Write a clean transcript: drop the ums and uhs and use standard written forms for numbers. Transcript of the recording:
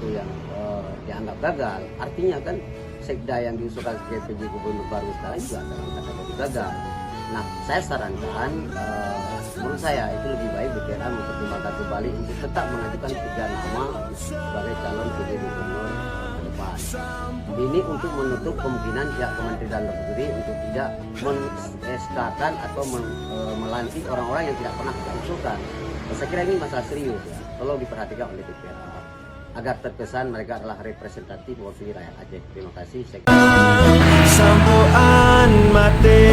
sesuatu yang dianggap gagal, artinya kan sekda yang diusulkan sebagai PJ Gubernur baru sekarang juga dalam kategori gagal. Nah, saya sarankan, menurut saya itu lebih baik BPRA mempertimbangkan kembali untuk tetap mengajukan 3 nama sebagai calon PJ Gubernur ke depan. Ini untuk menutup kemungkinan pihak Kementerian Dalam Negeri untuk tidak men-SK-kan atau melantik orang-orang yang tidak pernah kita usulkan. Saya kira ini masalah serius ya, tolong diperhatikan oleh BPRA agar terkesan mereka adalah representatif mewakili rakyat Aceh. Terima kasih. Sambuan mati